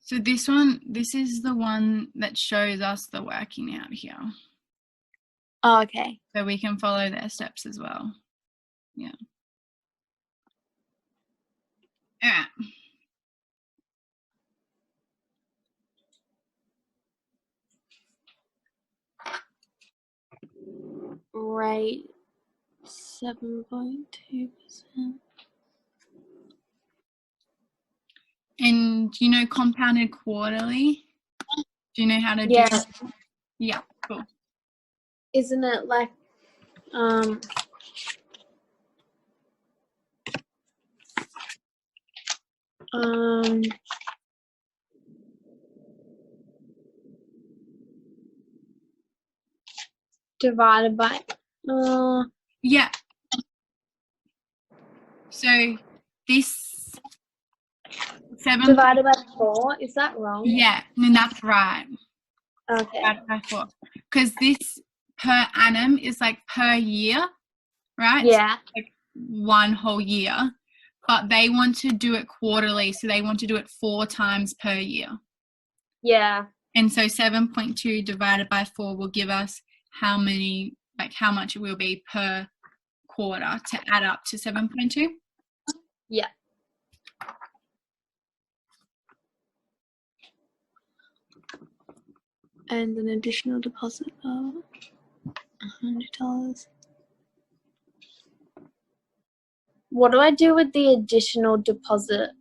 So this is the one that shows us the working out here. Oh, okay. So we can follow their steps as well. Yeah. All right. Rate 7.2%. And do you know compounded quarterly? Do you know how to do it? Yeah, cool. Isn't it like divided by Yeah. So this 7 divided by 4, is that wrong? Yeah, and that's right. Okay. Divided by 4. Because this per annum is like per year, right? Yeah. So like one whole year. But they want to do it quarterly, so they want to do it 4 times per year. Yeah. And so 7.2 divided by 4 will give us how much it will be per quarter to add up to 7.2. Yeah. And an additional deposit of $100. What do I do with the additional deposit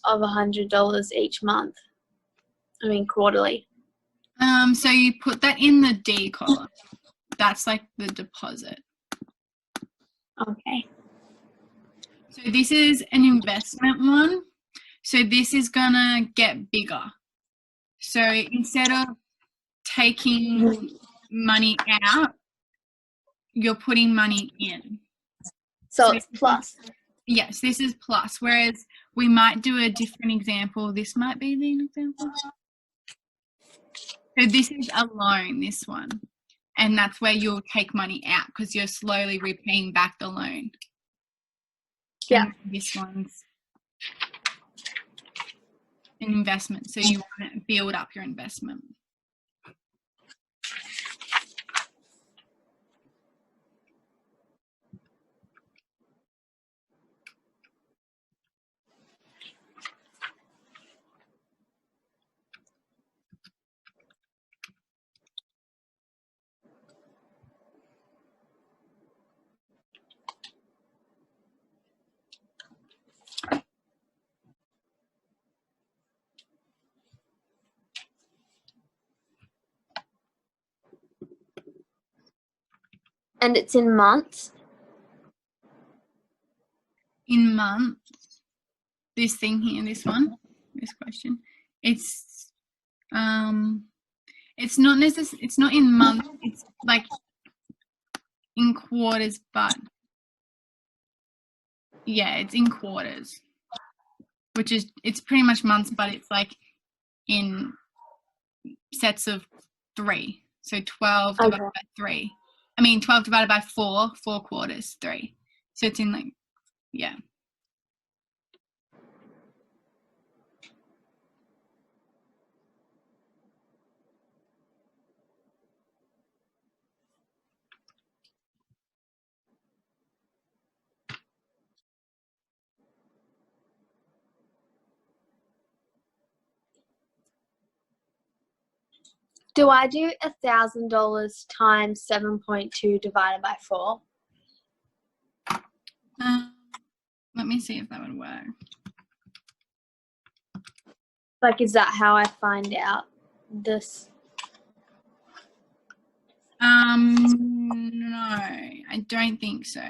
of $100 each month? I mean, quarterly. So you put that in the D column. That's like the deposit. Okay. So this is an investment one. So this is gonna get bigger. So instead of taking money out, you're putting money in. So it's plus. Yes, this is plus. Whereas we might do a different example. This might be the example. So this is a loan, this one. And that's where you'll take money out because you're slowly repaying back the loan. Yeah. And this one's an investment. So you want to build up your investment. And it's in months? In months, this thing here, this question, it's not necessarily, it's not in months, it's like in quarters, but yeah, it's in quarters, which is, it's pretty much months, but it's like in sets of 3. So 12 divided by 3. I mean, 12 divided by 4 quarters, 3. So it's in like, yeah. Do I do $1,000 times 7.2 divided by 4? Let me see if that would work. Like, is that how I find out this? No, I don't think so.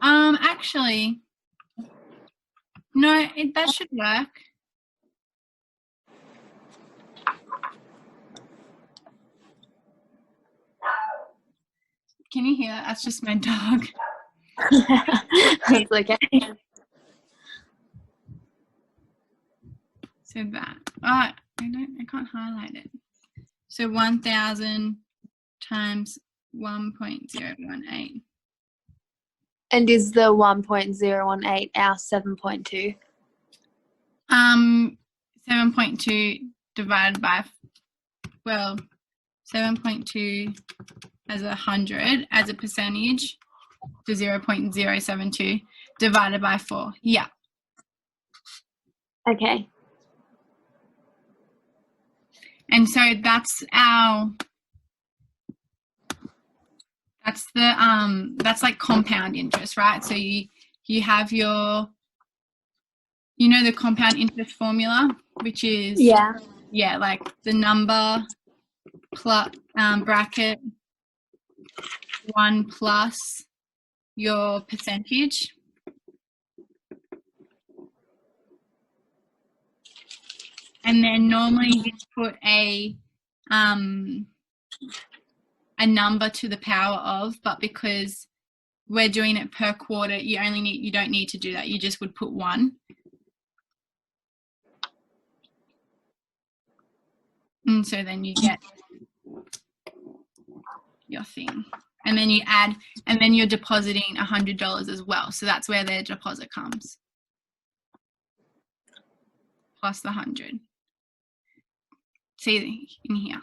Actually, no, that should work. Can you hear that? That's just my dog. That's okay. So that, I can't highlight it. So 1,000 times 1.018. And is the 1.018 our 7.2? 7.2 divided by, 7.2 as 100 as a percentage to 0.072 divided by 4. Yeah. Okay. And so that's like compound interest, right? So you have your, the compound interest formula, which is like the number plus bracket 1 plus your percentage. And then normally you put a number to the power of, but because we're doing it per quarter, you don't need to do that. You just would put 1. And so then you get your thing. And then you add, and then you're depositing $100 as well. So that's where their deposit comes. Plus the 100. See in here.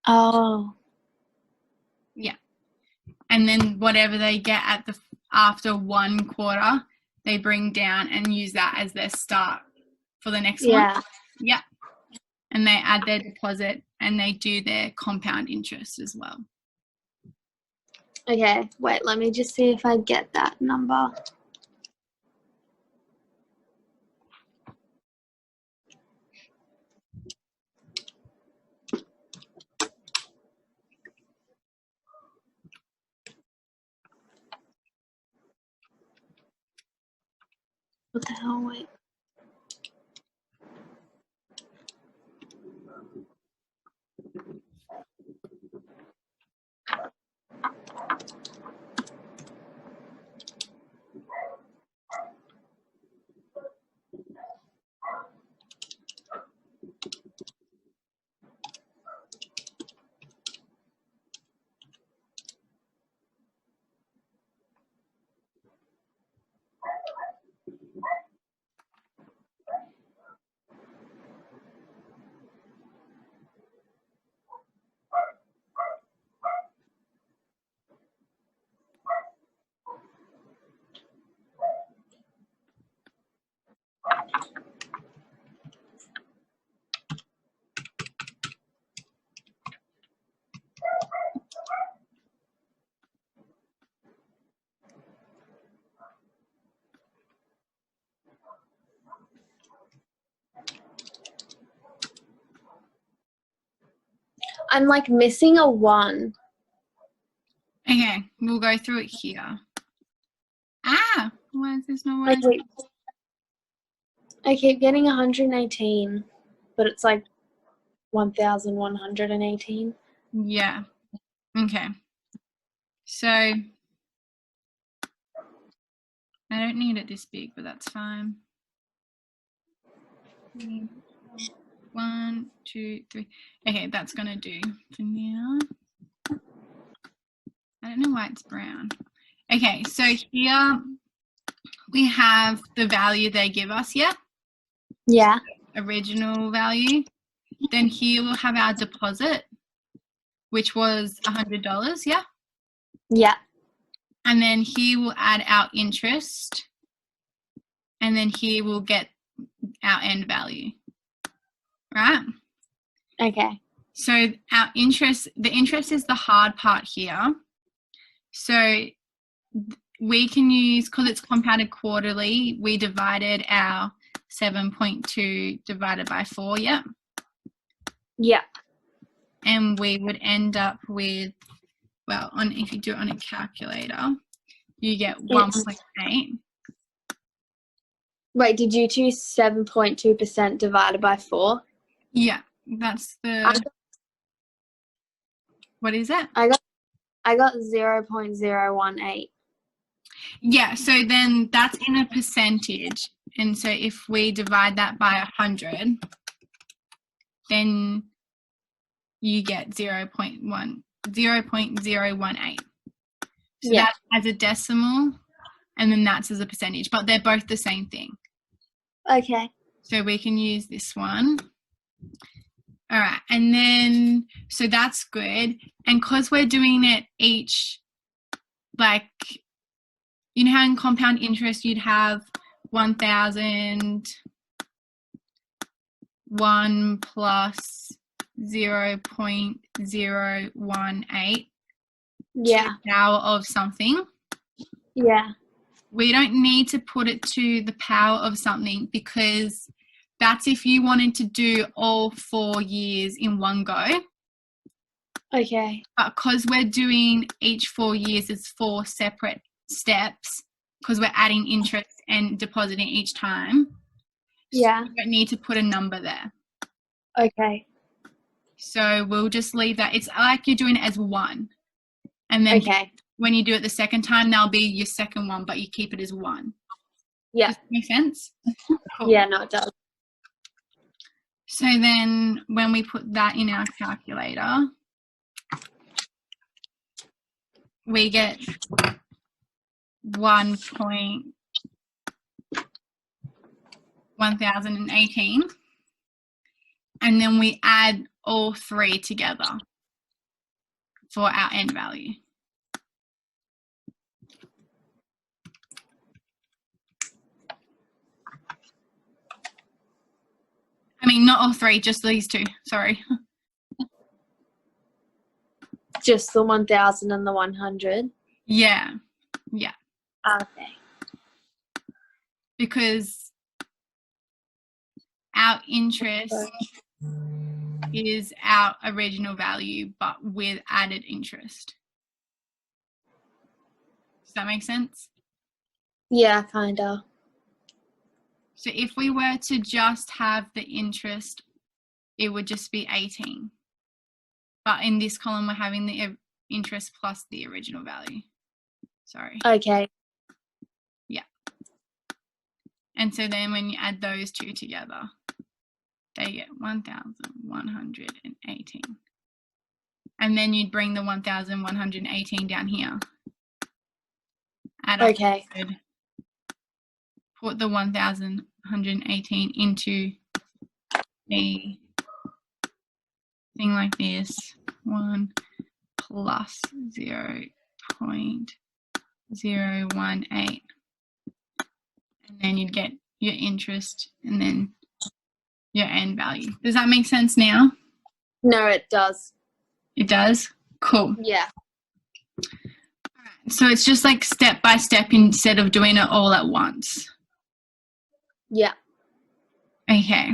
Oh. Yeah. And then whatever they get after 1 quarter, they bring down and use that as their start for the next one. Yeah. And they add their deposit and they do their compound interest as well. Okay, wait, let me just see if I get that number. What the hell, wait. I'm like missing a 1. Okay, we'll go through it here. Why is this not working? I keep getting 118, but it's like 1,118. Yeah. Okay. So I don't need it this big, but that's fine. 1, 2, 3. Okay, that's gonna do for now. I don't know why it's brown. Okay, so here we have the value they give us, yeah? Yeah. Original value. Then here we'll have our deposit, which was $100, yeah? Yeah. And then here we'll add our interest. And then here we'll get our end value, right? Okay. So our interest, the interest is the hard part here. So we can use, because it's compounded quarterly, we divided our 7.2 divided by 4, yeah? Yeah. And we would end up with, well, if you do it on a calculator, you get 1.8. Wait, did you choose 7.2% divided by 4? Yeah, that's the, what is it? I got 0.018. Yeah, so then that's in a percentage. And so if we divide that by 100, then you get 0.018. So that as a decimal, and then that's as a percentage, but they're both the same thing. Okay. So we can use this one. All right, and then, so that's good. And because we're doing it each, like, you know how in compound interest you'd have 1,001 plus 0.018 to the power of something. Yeah. We don't need to put it to the power of something, because that's if you wanted to do all 4 years in one go. Okay. But because we're doing each 4 years as 4 separate steps, because we're adding interest and depositing each time, yeah, so you don't need to put a number there. Okay. So we'll just leave that. It's like you're doing it as one. And then when you do it the second time, that'll be your second one, but you keep it as one. Yeah. Does that make sense? Cool. Yeah, no, it does. So then when we put that in our calculator, we get 1,1018, and then we add all 3 together for our end value. I mean, not all 3, just these 2. Sorry. Just the 1,000 and the 100? Yeah. Yeah. Okay. Because our interest is our original value, but with added interest. Does that make sense? Yeah, kind of. So if we were to just have the interest, it would just be 18. But in this column, we're having the interest plus the original value. Sorry. Okay. Yeah. And so then when you add those 2 together, they get 1,118. And then you'd bring the 1,118 down here. Add up 100, put the 1,118 into a thing like this. 1 plus 0.018. And then you'd get your interest and then your end value. Does that make sense now? No, it does. It does? Cool. Yeah. So it's just like step by step instead of doing it all at once. Yeah. Okay.